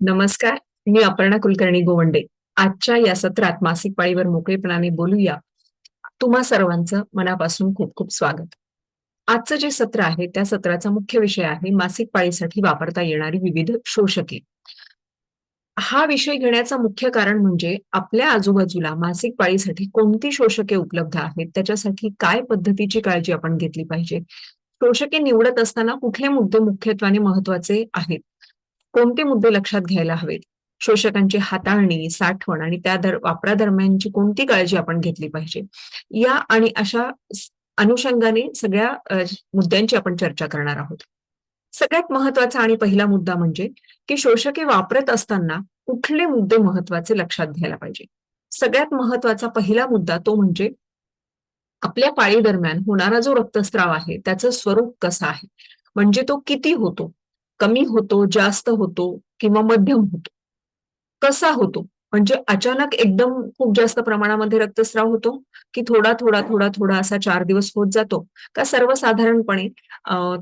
नमस्कार. मी अपर्णा कुलकर्णी गोवंडे. आजच्या या सत्रात मासिक पाळीवर मोकळेपणाने बोलूया. तुम्हा सर्वांचं मनापासून खूप खूप स्वागत. आजचं जे सत्र आहे त्या सत्राचा मुख्य विषय आहे मासिक पाळीसाठी वापरता येणारी विविध शोषके. हा विषय घेण्याचं मुख्य कारण म्हणजे आपल्या आजूबाजूला मासिक पाळीसाठी कोणती शोषके उपलब्ध आहेत, त्याच्यासाठी काय पद्धतीची काळजी आपण घेतली पाहिजे. शोषके निवडत असताना कुठले मुद्दे मुख्यत्वाने महत्वाचे आहेत, कोणते मुद्दे लक्षात घ्यायला हवेत, शोषकांची हाताळणी, साठवण आणि त्या वापरादरम्यानची कोणती काळजी आपण घेतली पाहिजे, या आणि अशा अनुषंगाने सगळ्या मुद्द्यांची आपण चर्चा करणार आहोत. सगळ्यात महत्वाचा आणि पहिला मुद्दा म्हणजे की शोषके वापरत असताना कुठले मुद्दे महत्वाचे लक्षात घ्यायला पाहिजे. सगळ्यात महत्वाचा पहिला मुद्दा तो म्हणजे आपल्या पाळी दरम्यान होणारा जो रक्तस्राव आहे त्याचं स्वरूप कसं आहे, म्हणजे तो किती होतो, कमी होतो, जास्त होतो किंवा मध्यम होतो, कसा होतो, म्हणजे अचानक एकदम खूप जास्त प्रमाणामध्ये रक्तस्राव होतो की थोडा थोडा थोडा थोडा असा 4 दिवस होत जातो, का सर्वसाधारणपणे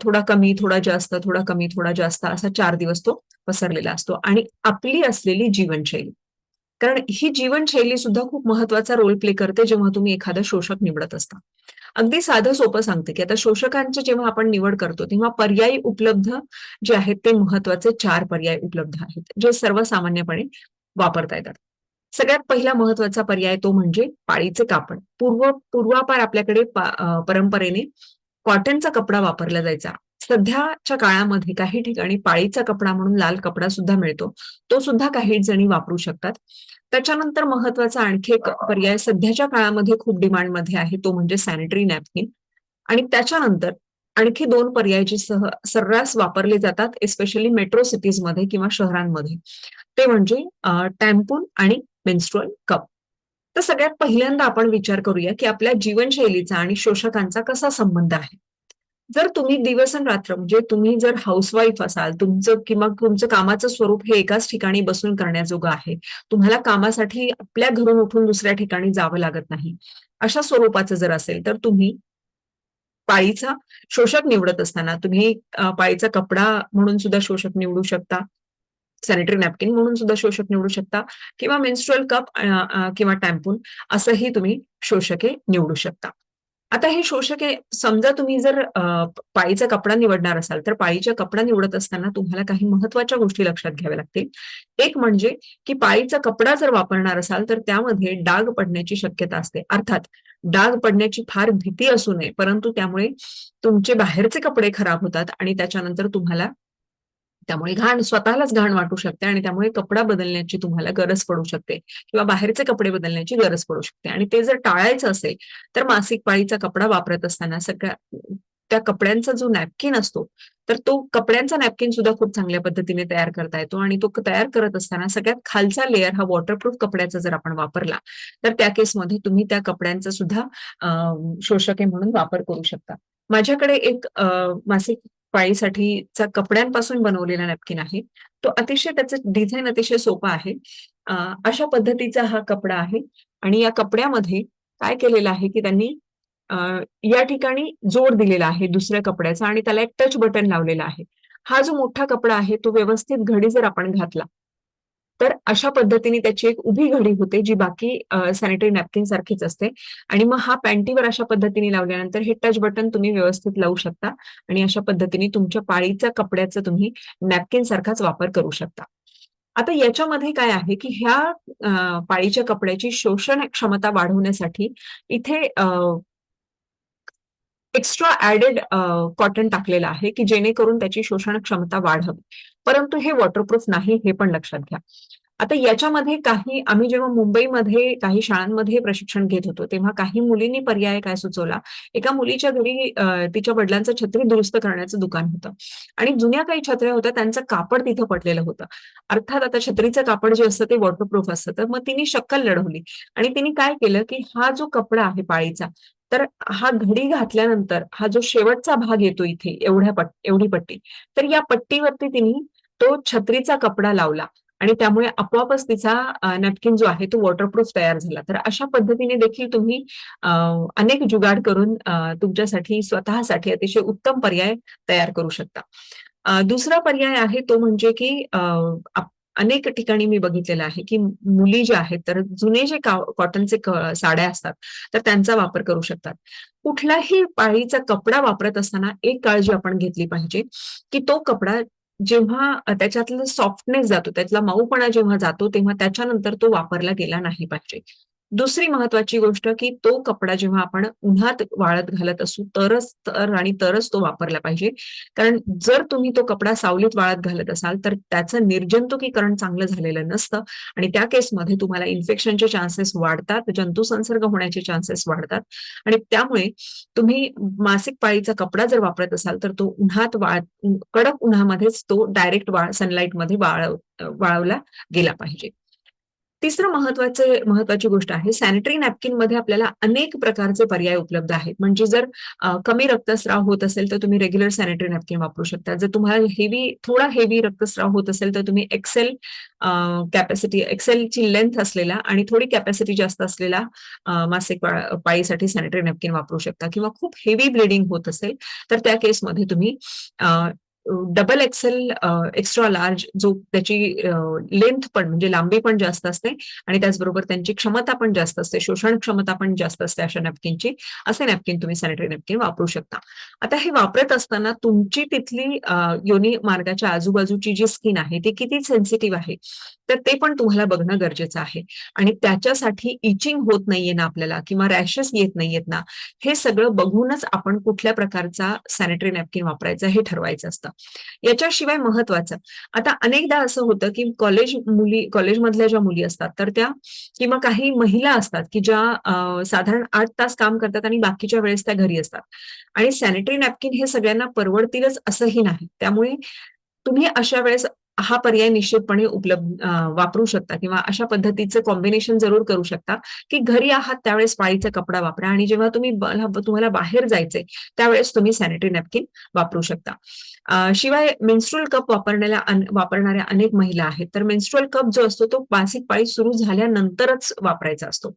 थोडा कमी थोडा जास्त थोडा कमी थोडा जास्त असा 4 दिवस तो पसरलेला असतो. आणि आपली असलेली जीवनशैली, कारण ही जीवनशैली सुद्धा खूप महत्वाचा रोल प्ले करते जेव्हा तुम्ही एखादं शोषक निवडत असता. अगदी साधं सोपं सांगते की आता शोषकांची जेव्हा आपण निवड करतो तेव्हा पर्यायी उपलब्ध जे आहेत ते महत्वाचे 4 पर्याय उपलब्ध आहेत जे सर्वसामान्यपणे वापरता येतात. सगळ्यात पहिला महत्वाचा पर्याय तो म्हणजे पाळीचे कापड. पूर्वापार आपल्याकडे परंपरेने कॉटनचा कपडा वापरला जायचा. सध्याच्या काळामध्ये काही ठिकाणी पाळीचा कपडा म्हणून लाल कपडा सुद्धा मिळतो. तो सुद्धा काही जणी वापरू शकतात. त्याच्यानंतर महत्वाचा आणखी एक पर्याय सध्याच्या काळामध्ये खूप डिमांडमध्ये आहे तो म्हणजे सॅनिटरी नॅपकिन. आणि त्याच्यानंतर आणखी 2 पर्याय जे सर्रास वापरले जातात एस्पेशली मेट्रो सिटीजमध्ये किंवा शहरांमध्ये, ते म्हणजे टॅम्पून आणि मेन्स्ट्रुअल कप. तर सगळ्यात पहिल्यांदा आपण विचार करूया की आपल्या जीवनशैलीचा आणि शोषकांचा कसा संबंध आहे. जर तुम्ही दिवसरात्र म्हणजे तुम्ही जर हाऊसवाईफ असाल, तुमचं किंवा तुमचं कामाचं स्वरूप हे एकाच ठिकाणी बसून करण्याजोगं आहे, तुम्हाला कामासाठी आपल्या घरून उठून दुसऱ्या ठिकाणी जावं लागत नाही, अशा स्वरूपाचं जर असेल तर तुम्ही पाळीचा शोषक निवडत असताना तुम्ही पाळीचा कपडा म्हणून सुद्धा शोषक निवडू शकता, सॅनिटरी नॅपकिन म्हणून सुद्धा शोषक निवडू शकता किंवा मेन्स्ट्रुअल कप किंवा टॅम्पून असंही तुम्ही शोषके निवडू शकता. आता हे शोषके समजा तुम्ही जर पाळीचा कपडा निवडणार असाल तर पाळीचा कपडा निवडत असताना तुम्हाला काही महत्वाच्या गोष्टी लक्षात घ्याव्या लागतील. एक म्हणजे की पाळीचा कपडा जर वापरणार असाल तर त्यामध्ये डाग पडण्याची शक्यता असते. अर्थात डाग पडण्याची फार भीती असू नये, परंतु त्यामुळे तुमचे बाहेरचे कपडे खराब होतात आणि त्याच्यानंतर तुम्हाला त्यामुळे स्वतःलाच घाण वाटू शकते आणि त्यामुळे कपडा बदलण्याची तुम्हाला गरज पडू शकते किंवा बाहेरचे कपडे बदलण्याची गरज पडू शकते. आणि ते जर टाळायचं असेल तर मासिक पाळीचा कपडा वापरत असताना सगळ्या त्या कपड्यांचा जो नॅपकिन असतो तर तो कपड्यांचा नॅपकिन सुद्धा खूप चांगल्या पद्धतीने तयार करता येतो. आणि तो तयार करत असताना सगळ्यात खालचा लेअर हा वॉटरप्रूफ कपड्याचा जर आपण वापरला तर त्या केसमध्ये तुम्ही त्या कपड्यांचा सुद्धा शोषके म्हणून वापर करू शकता. माझ्याकडे एक मासिक पाळीसाठीचा कपड्यांपासून बनवलेला नॅपकिन आहे. तो अतिशय त्याचं डिझाइन अतिशय सोपं आहे. अशा पद्धतीचा हा कपडा आहे आणि या कपड्यामध्ये काय केलेलं आहे की त्यांनी अ, या ठिकाणी जोड दिलेला आहे दुसऱ्या कपड्याचा आणि त्याला एक टच बटन लावलेला आहे. हा जो मोठा कपडा आहे तो व्यवस्थित घडी जर आपण घातला, तर अशा पद्धतीने त्याची एक उभी घडी होते जी बाकी सॅनिटरी नॅपकिन सारखीच असते. आणि मग हा पॅन्टीवर अशा पद्धतीने लावल्यानंतर हे टच बटन तुम्ही व्यवस्थित लावू शकता आणि अशा पद्धतीने तुमच्या पाळीच्या कपड्याचा तुम्ही नॅपकिन सारखाच वापर करू शकता. आता याच्यामध्ये काय आहे की ह्या पाळीच्या कपड्याची शोषण क्षमता वाढवण्यासाठी इथे एक्स्ट्रा ॲडेड कॉटन टाकलेलं आहे की जेणेकरून त्याची शोषण क्षमता वाढावी. परंतु हे वॉटरप्रूफ नाही हे पण लक्षात घ्या. आता याच्यामध्ये आम्ही जेव्हा मुंबईमध्ये काही शाळांमध्ये प्रशिक्षण घेत होतो, तेव्हा काही मुलींनी पर्याय काय सुचवला. एका मुलीच्या घरी तिच्या वडिलांचं छत्री दुरुस्त करण्याचं दुकान होतं आणि जुन्या काही छत्र्या होत्या त्यांचं कापड तिथं पडलेलं होतं. अर्थात आता छत्रीचं कापड जे असतं ते वॉटरप्रूफ असतं. तर मग तिने शक्कल लढवली आणि तिने काय केलं की हा जो कपडा आहे पाळीचा, तर हा घडी घातल्यानंतर हा जो शेवटचा भाग येतो इथे एवढी पट्टी, तर या पट्टीवरती तिने तो छत्रीचा कपडा लावला आणि त्यामुळे आपोआपच तिचा नॅपकिन जो आहे तो वॉटरप्रूफ तयार झाला. तर अशा पद्धतीने देखील तुम्ही अ, अनेक जुगाड करून तुमच्यासाठी स्वतःसाठी अतिशय उत्तम पर्याय तयार करू शकता. दुसरा पर्याय आहे तो म्हणजे की अनेक ठिकाणी मी बघितलेलं आहे, की मुली ज्या आहेत, तर जुने जे कॉटनचे साड्या असतात, तर त्यांचा वापर करू शकतात. कुठलाही पाळीचा कपडा वापरत असताना एक काळजी आपण घेतली पाहिजे, की तो कपडा जेव्हा त्याच्यातलं सॉफ्टनेस जातो, त्यातला मऊपणा जेव्हा जातो, तेव्हा त्याच्यानंतर तो वापरला गेला नाही पाहिजे. दुसरी महत्वाची गोष्ट, की तो कपडा जेव्हा आपण उन्हात वाळत घालत असू, तरच तो वापरला पाहिजे. कारण जर तुम्ही तो कपडा सावलीत वाळत घालत असाल, तर त्याचं निर्जंतुकीकरण चांगलं झालेलं नसतं आणि त्या केसमध्ये तुम्हाला इन्फेक्शनचे चान्सेस वाढतात, जंतुसंसर्ग होण्याचे चान्सेस वाढतात आणि त्यामुळे तुम्ही मासिक पाळीचा कपडा जर वापरत असाल, तर तो कडक उन्हामध्येच तो डायरेक्ट सनलाईटमध्ये वाळवला गेला पाहिजे. तिसरं महत्वाची गोष्ट आहे सॅनिटरी नॅपकिनमध्ये आपल्याला अनेक प्रकारचे पर्याय उपलब्ध आहेत. म्हणजे जर कमी रक्तस्राव होत असेल, तर तुम्ही रेग्युलर सॅनिटरी नॅपकिन वापरू शकता. जर तुम्हाला थोडा हेवी रक्तस्राव होत असेल, तर तुम्ही एक्सेलची लेंथ असलेला आणि थोडी कॅपॅसिटी जास्त असलेला मासिक पाळीसाठी सॅनिटरी नॅपकिन वापरू शकता किंवा खूप हेवी ब्लिडिंग होत असेल, तर त्या केसमध्ये तुम्ही डबल एक्सेल एक्स्ट्रा लार्ज जो त्याची लेंथ पण म्हणजे लांबी पण जास्त असते आणि त्याचबरोबर त्यांची क्षमता पण जास्त असते, शोषण क्षमता पण जास्त असते अशा नॅपकिनची. असे नॅपकिन तुम्ही सॅनिटरी नॅपकिन वापरू शकता. आता हे वापरत असताना तुमची तिथली योनी मार्गाच्या आजूबाजूची जी स्किन आहे ती किती सेन्सिटिव्ह आहे, तर ते पण तुम्हाला बघणं गरजेचं आहे आणि त्याच्यासाठी इचिंग होत नाहीये ना आपल्याला किंवा रॅशेस येत नाहीयेत ना, हे सगळं बघूनच आपण कुठल्या प्रकारचा सॅनिटरी नॅपकिन वापरायचा हे ठरवायचं असतं. याच्याशिवाय महत्वाचं, आता अनेकदा असं होतं, की कॉलेजमधल्या ज्या मुली असतात, तर त्या किंवा काही महिला असतात, की ज्या साधारण 8 तास काम करतात आणि बाकीच्या वेळेस त्या घरी असतात आणि सॅनिटरी नॅपकिन हे सगळ्यांना परवडतीलच असंही नाही. त्यामुळे तुम्ही अशा वेळेस हा पर्याय निश्चितपणे वापरू शकता किंवा अशा पद्धतीचं कॉम्बिनेशन जरूर करू शकता, की घरी आहात त्यावेळेस पाळीचा कपडा वापरा आणि जेव्हा तुम्हाला बाहेर जायचंय, त्यावेळेस तुम्ही सॅनिटरी नॅपकिन वापरू शकता. शिवाय मेन्स्ट्रुअल कप वापरणाऱ्या अनेक महिला आहेत. तर मेन्स्ट्रुअल कप जो असतो तो मासिक पाळी सुरू झाल्यानंतरच वापरायचा असतो.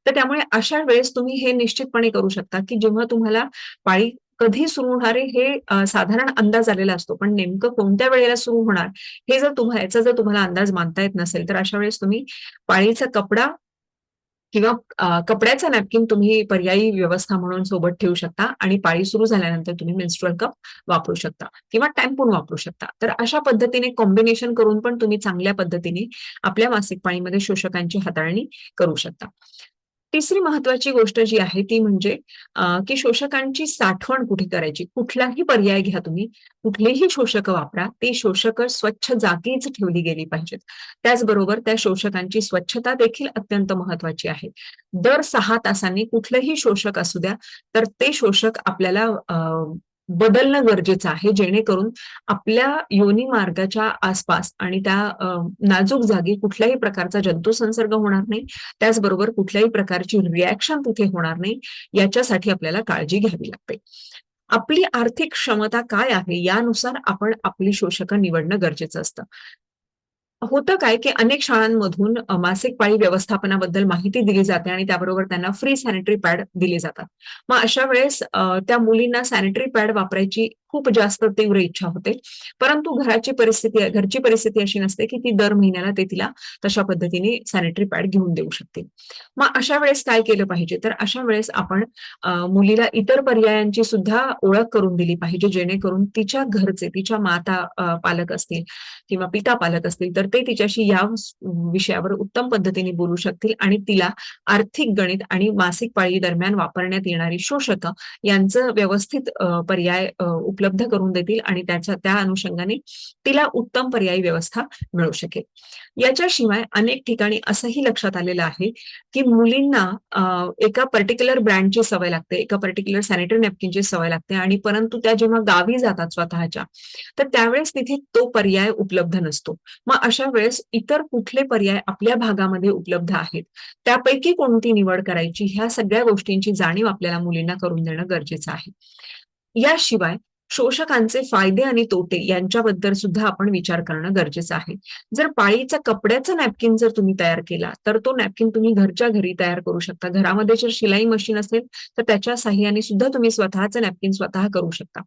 तर त्यामुळे अशा वेळेस तुम्ही हे निश्चितपणे करू शकता, की जेव्हा तुम्हाला पाळी कधी सुरू होणार आहे हे साधारण अंदाज आलेला असतो. पण नेमकं कोणत्या वेळेला सुरू होणार याचा जर तुम्हाला अंदाज बांधता येत नसेल, तर अशा वेळेस तुम्ही पाळीचा कपडा किंवा कपड्याचा नॅपकिन तुम्ही पर्यायी व्यवस्था म्हणून सोबत ठेवू शकता आणि पाळी सुरू झाल्यानंतर तुम्ही मेन्स्ट्रुअल कप वापरू शकता किंवा टॅम्पून वापरू शकता. तर अशा पद्धतीने कॉम्बिनेशन करून पण तुम्ही चांगल्या पद्धतीने आपल्या मासिक पाळीमध्ये शोषकांची हाताळणी करू शकता. तिसरी महत्वाची गोष्ट जी आहे ती म्हणजे की शोषकांची साठवण कुठे करायची? कुठलाही पर्याय घ्या तुम्ही, कुठलेही शोषकं वापरा, ती शोषकं स्वच्छ जागीच ठेवली गेली पाहिजेत. त्याचबरोबर त्या शोषकांची स्वच्छता देखील अत्यंत महत्वाची आहे. दर 6 तासांनी कुठलंही शोषक असू द्या, तर ते शोषक आपल्याला बदलणं गरजेचं आहे, जेणेकरून आपल्या योनी मार्गाच्या आसपास आणि त्या नाजूक जागी कुठल्याही प्रकारचा जंतुसंसर्ग होणार नाही. त्याचबरोबर कुठल्याही प्रकारची रिएक्शन तिथे होणार नाही, याच्यासाठी आपल्याला काळजी घ्यावी लागते. आपली आर्थिक क्षमता काय आहे, यानुसार आपण आपली शोषकं निवडणं गरजेचं असतं. होतं काय, की अनेक शाळांमधून मासिक पाळी व्यवस्थापनाबद्दल माहिती दिली जाते आणि त्याबरोबर त्यांना फ्री सॅनिटरी पॅड दिले जातात. मग अशा वेळेस त्या मुलींना सॅनिटरी पॅड वापरायची खूप जास्त तीव्र इच्छा होते. परंतु घरची परिस्थिती अशी नसते, की ती दर महिन्याला ते तिला तशा पद्धतीने सॅनिटरी पॅड घेऊन देऊ शकते. मग अशा वेळेस काय केलं पाहिजे? तर अशा वेळेस आपण मुलीला इतर पर्यायांची सुद्धा ओळख करून दिली पाहिजे, जेणेकरून तिच्या माता पालक असतील किंवा पिता पालक असतील, तर ते तिच्याशी या विषयावर उत्तम पद्धतीने बोलू शकतील आणि तिला आर्थिक गणित आणि मासिक पाळी दरम्यान वापरण्यात येणारी शोषकं यांचं व्यवस्थित पर्याय उपलब्ध करून देतील आणि त्या अनुषंगाने तिला उत्तम पर्यायी व्यवस्था मिळू शकेल. याच्याशिवाय अनेक ठिकाणी असंही लक्षात आलेलं आहे, की मुलींना एका पर्टिक्युलर ब्रँडची सवय लागते, एका पर्टिक्युलर सॅनिटरी नॅपकिनची सवय लागते आणि परंतु त्या जेव्हा गावी जातात स्वतःच्या, तर त्यावेळेस तिथे तो पर्याय उपलब्ध नसतो. मग अशा वेळेस इतर कुठले पर्याय आपल्या भागामध्ये उपलब्ध आहेत, त्यापैकी कोणती निवड करायची ह्या सगळ्या गोष्टींची जाणीव आपल्याला मुलींना करून देणं गरजेचं आहे. याशिवाय शोषकांचे फायदे आणि तोटे यांच्याबद्दल सुद्धा आपण विचार करणं गरजेचं आहे. जर पाळीचा कपड्याचा नॅपकिन जर तुम्ही तयार केला, तर तो नॅपकिन तुम्ही घरच्या घरी तयार करू शकता. घरामध्ये जर शिलाई मशीन असेल, तर त्याच्या साहाय्याने सुद्धा तुम्ही स्वतःचं नॅपकिन स्वतः करू शकता.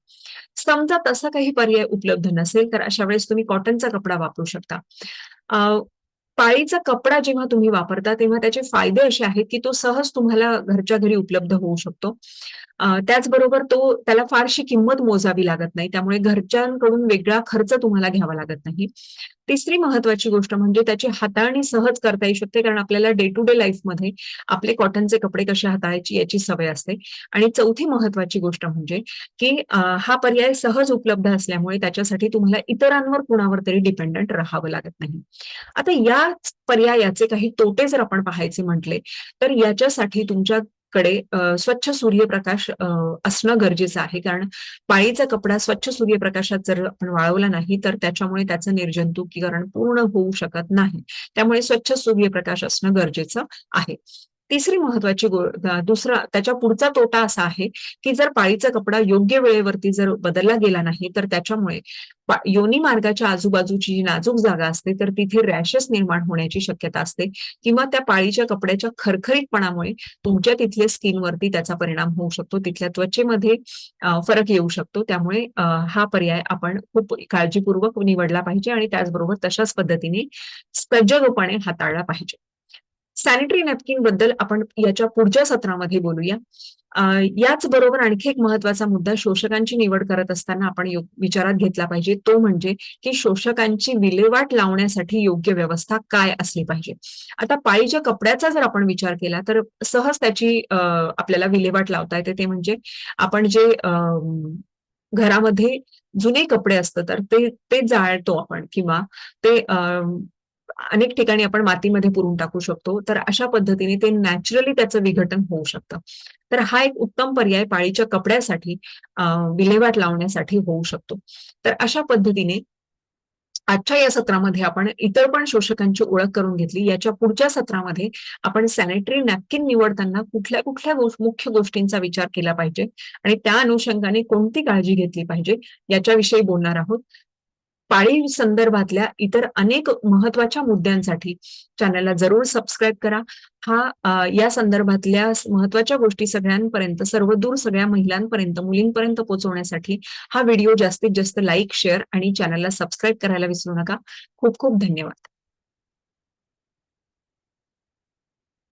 समजा तसा काही पर्याय उपलब्ध नसेल, तर अशा वेळेस तुम्ही कॉटनचा कपडा वापरू शकता. अ, पाळीचा कपडा जेव्हा तुम्ही वापरता, तेव्हा त्याचे फायदे असे आहेत, की तो सहज तुम्हाला घरच्या घरी उपलब्ध होऊ शकतो. त्याचबरोबर त्याला फारशी किंमत मोजावी लागत नाही. त्यामुळे घरच्यांकडून वेगळा खर्च तुम्हाला घ्यावा लागत नाही. तिसरी महत्वाची गोष्ट म्हणजे त्याची हाताळणी सहज करता येऊ शकते, कारण आपल्याला डे टू डे लाईफमध्ये आपले कॉटनचे कपडे कसे हाताळायची याची सवय असते. आणि चौथी महत्वाची गोष्ट म्हणजे, की हा पर्याय सहज उपलब्ध असल्यामुळे त्याच्यासाठी तुम्हाला इतरांवर कुणावर तरी डिपेंडंट राहावं लागत नाही. आता याच पर्यायाचे काही तोटे जर आपण पाहायचे म्हटले, तर याच्यासाठी तुमच्याकडे स्वच्छ सूर्यप्रकाश असणं गरजेचं आहे. कारण पाळीचा कपडा स्वच्छ सूर्यप्रकाशात जर आपण वाळवला नाही, तर त्याच्यामुळे त्याचं निर्जंतुकीकरण पूर्ण होऊ शकत नाही. त्यामुळे स्वच्छ सूर्यप्रकाश असणं गरजेचं आहे. तिसरी महत्वाची दुसरा त्याच्या पुढचा तोटा असा आहे, की जर पाळीचा कपडा योग्य वेळेवरती जर बदलला गेला नाही, तर त्याच्यामुळे योनी मार्गाच्या आजूबाजूची जी नाजूक जागा असते, तर तिथे रॅशेस निर्माण होण्याची शक्यता असते किंवा त्या पाळीच्या कपड्याच्या खरखरीतपणामुळे तुमच्या तिथल्या स्किनवरती त्याचा परिणाम होऊ शकतो. तिथल्या त्वचेमध्ये फरक येऊ शकतो. त्यामुळे हा पर्याय आपण खूप काळजीपूर्वक निवडला पाहिजे आणि त्याचबरोबर तशाच पद्धतीने सजगपणे हाताळला पाहिजे. सॅनिटरी नॅपकिन बद्दल आपण याच्या पुढच्या सत्रामध्ये बोलूया. अ, याचबरोबर आणखी एक महत्वाचा मुद्दा शोषकांची निवड करत असताना आपण विचारात घेतला पाहिजे. तो म्हणजे, की शोषकांची विल्हेवाट लावण्यासाठी योग्य व्यवस्था काय असली पाहिजे. आता पाळीच्या कपड्याचा जर आपण विचार केला, तर सहज त्याची आपल्याला विल्हेवाट लावता येते. ते म्हणजे आपण जे घरामध्ये जुने कपडे असतात, तर ते ते जाळतो आपण किंवा ते अनेक ठिकाणी आपण मातीमध्ये पुरून टाकू शकतो. तर अशा पद्धतीने ते नॅचरली त्याचं विघटन होऊ शकतं. तर हा एक उत्तम पर्याय पाळीच्या कपड्यासाठी विल्हेवाट लावण्यासाठी होऊ शकतो. तर अशा पद्धतीने आजच्या या सत्रामध्ये आपण इतर पण शोषकांची ओळख करून घेतली. याच्या पुढच्या सत्रामध्ये आपण सॅनिटरी नॅपकिन निवडताना कुठल्या-कुठल्या मुख्य गोष्टींचा विचार केला पाहिजे आणि त्या अनुषंगाने कोणती काळजी घेतली पाहिजे, याच्याविषयी बोलणार आहोत. पाळी संदर्भातल्या इतर अनेक महत्त्वाच्या मुद्द्यांसाठी चॅनलला जरूर सबस्क्राईब करा. या संदर्भातल्या महत्त्वाच्या गोष्टी सगळ्यांपर्यंत, सर्वदूर सगळ्या महिलांपर्यंत, मुलींपर्यंत पोहोचवण्यासाठी हा व्हिडिओ जास्तीत जास्त लाईक, शेअर आणि चॅनलला सबस्क्राईब करायला विसरू नका. खूप खूप धन्यवाद.